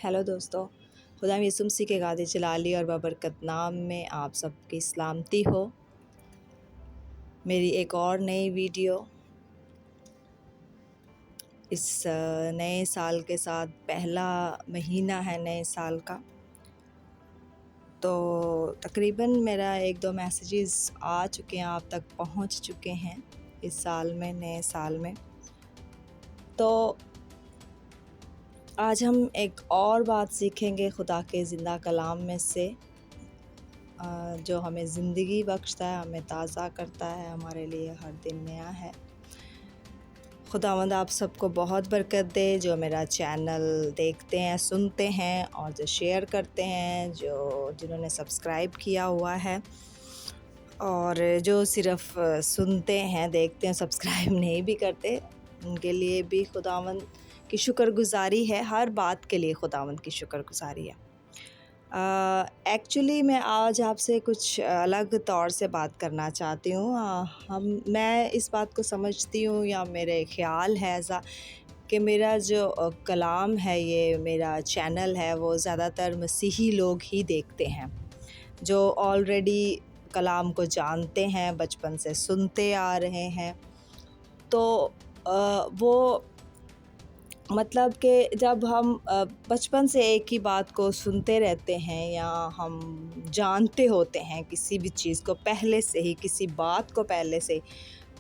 Hello दोस्तों, खुदा यसुम मसीह के गादे जलाली और बबरकत नाम में आप सबकी सलामती हो। मेरी एक और नई वीडियो इस नए साल के साथ, पहला महीना है नए साल का, तो तकरीबन मेरा एक दो मैसेजेस आ चुके हैं, आप तक पहुंच चुके हैं इस साल में, नए साल में। तो आज हम एक और बात सीखेंगे खुदा के ज़िंदा कलाम में से, जो हमें ज़िंदगी बख्शता है, हमें ताज़ा करता है, हमारे लिए हर दिन नया है। खुदावंद आप सबको बहुत बरकत दे, जो मेरा चैनल देखते हैं, सुनते हैं और जो शेयर करते हैं, जिन्होंने सब्सक्राइब किया हुआ है, और जो सिर्फ़ सुनते हैं, देखते हैं, सब्सक्राइब नहीं भी करते, उनके लिए भी खुदावंद की शुक्रगुज़ारी है। हर बात के लिए खुदावंद की शुक्रगुज़ारी है। एक्चुअली मैं आज आपसे कुछ अलग तौर से बात करना चाहती हूँ। मैं इस बात को समझती हूँ, या मेरे ख़्याल है ऐसा कि मेरा जो कलाम है, ये मेरा चैनल है, वो ज़्यादातर मसीही लोग ही देखते हैं, जो ऑलरेडी कलाम को जानते हैं, बचपन से सुनते आ रहे हैं। तो वो मतलब कि जब हम बचपन से एक ही बात को सुनते रहते हैं, या हम जानते होते हैं किसी भी चीज़ को पहले से ही, किसी बात को पहले से,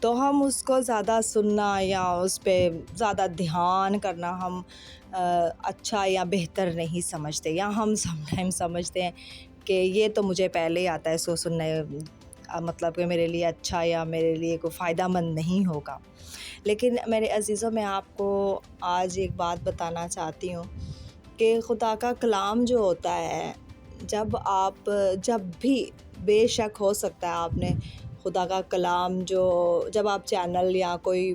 तो हम उसको ज़्यादा सुनना या उस पे ज़्यादा ध्यान करना हम अच्छा या बेहतर नहीं समझते, या हम समटाइम समझते हैं कि ये तो मुझे पहले ही आता है, इसको सुनने मतलब कि मेरे लिए अच्छा या मेरे लिए कोई फ़ायदेमंद नहीं होगा। लेकिन मेरे अज़ीज़ों, मैं आपको आज एक बात बताना चाहती हूँ कि खुदा का कलाम जो होता है, जब भी, बेशक हो सकता है आपने खुदा का कलाम जब आप चैनल या कोई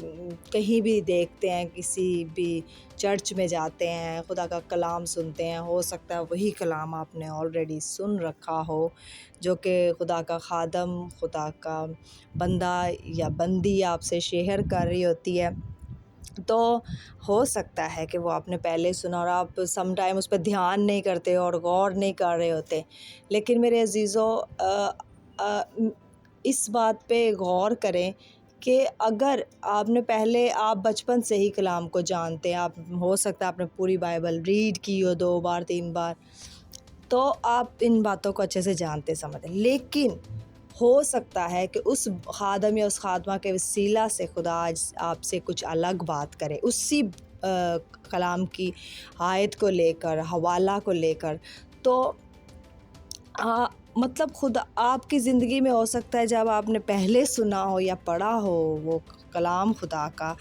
कहीं भी देखते हैं, किसी भी चर्च में जाते हैं, खुदा का कलाम सुनते हैं, हो सकता है वही कलाम आपने ऑलरेडी सुन रखा हो, जो कि खुदा का खादम, खुदा का बंदा या बंदी आपसे शेयर कर रही होती है। तो हो सकता है कि वो आपने पहले सुना और आप सम टाइम उस पर ध्यान नहीं करते और गौर नहीं कर रहे होते। लेकिन मेरे अज़ीज़ों, इस बात पे गौर करें कि अगर आप बचपन से ही कलाम को जानते हैं, आप हो सकता है आपने पूरी बाइबल रीड की हो 2 बार 3 बार, तो आप इन बातों को अच्छे से जानते समझते। लेकिन हो सकता है कि उस खादम या उस खादमा के वसीला से खुदा आज आपसे कुछ अलग बात करे, उसी कलाम की आयत को लेकर, हवाला को लेकर। तो मतलब खुदा आपकी ज़िंदगी में हो सकता है, जब आपने पहले सुना हो या पढ़ा हो वो कलाम खुदा का,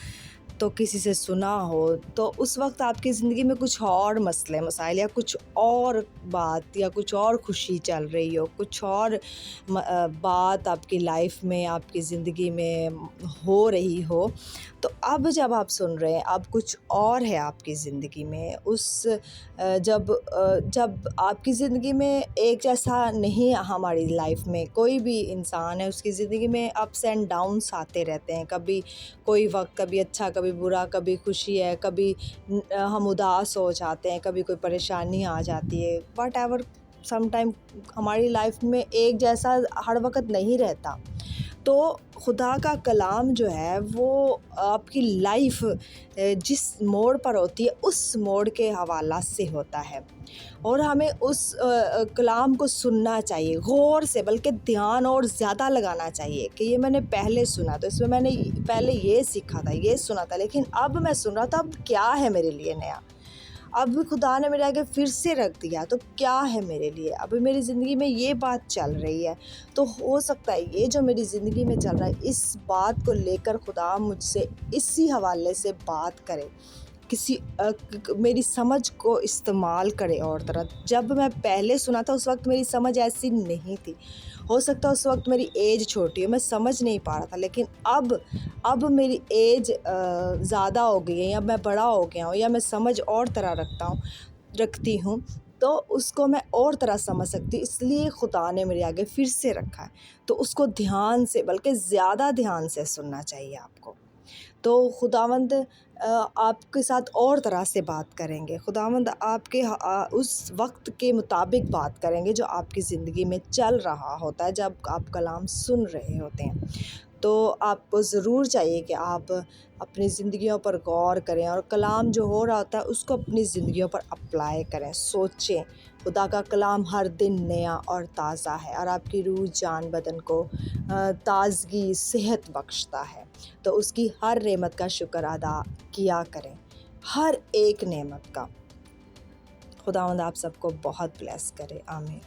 तो किसी से सुना हो, तो उस वक्त आपकी ज़िंदगी में कुछ और मसले मसाइल, या कुछ और बात, या कुछ और खुशी चल रही हो, कुछ और बात आपकी लाइफ में, आपकी ज़िंदगी में हो रही हो, तो अब जब आप सुन रहे हैं, अब कुछ और है आपकी ज़िंदगी में। जब आपकी ज़िंदगी में एक जैसा नहीं है, हमारी लाइफ में कोई भी इंसान है, उसकी ज़िंदगी में अप्स एंड डाउन्स आते रहते हैं। कभी कोई वक्त, कभी अच्छा, कभी बुरा, कभी खुशी है, कभी हम उदास हो जाते हैं, कभी कोई परेशानी आ जाती है। व्हाटएवर, सम टाइम हमारी लाइफ में एक जैसा हर वक्त नहीं रहता। तो खुदा का कलाम जो है, वो आपकी लाइफ जिस मोड़ पर होती है, उस मोड़ के हवाला से होता है, और हमें उस कलाम को सुनना चाहिए गौर से, बल्कि ध्यान और ज़्यादा लगाना चाहिए कि ये मैंने पहले सुना, तो इसमें मैंने पहले ये सीखा था, ये सुना था, लेकिन अब मैं सुन रहा था, अब क्या है मेरे लिए नया, अब खुदा ने मेरे आगे फिर से रख दिया, तो क्या है मेरे लिए, अब मेरी ज़िंदगी में ये बात चल रही है। तो हो सकता है ये जो मेरी ज़िंदगी में चल रहा है, इस बात को लेकर खुदा मुझसे इसी हवाले से बात करे, मेरी समझ को इस्तेमाल करे और तरह। जब मैं पहले सुना था, उस वक्त मेरी समझ ऐसी नहीं थी, हो सकता है उस वक्त मेरी एज छोटी है, मैं समझ नहीं पा रहा था। लेकिन अब मेरी एज ज़्यादा हो गई है, या मैं बड़ा हो गया हूँ, या मैं समझ और तरह रखती हूँ, तो उसको मैं और तरह समझ सकती हूँ। इसलिए खुदा ने मेरे आगे फिर से रखा है, तो उसको ध्यान से, बल्कि ज़्यादा ध्यान से सुनना चाहिए आपको। तो खुदावंद आपके साथ और तरह से बात करेंगे। खुदावंद आपके उस वक्त के मुताबिक बात करेंगे जो आपकी ज़िंदगी में चल रहा होता है, जब आप कलाम सुन रहे होते हैं। तो आपको ज़रूर चाहिए कि आप अपनी ज़िंदगियों पर गौर करें और कलाम जो हो रहा होता है उसको अपनी ज़िंदगियों पर अप्लाई करें, सोचें। खुदा का कलाम हर दिन नया और ताज़ा है और आपकी रूह, जान, बदन को ताज़गी, सेहत बख्शता है। तो उसकी हर नेमत का शुक्र अदा किया करें, हर एक नेमत का। खुदावंद आप सबको बहुत ब्लेस करे। आमीन।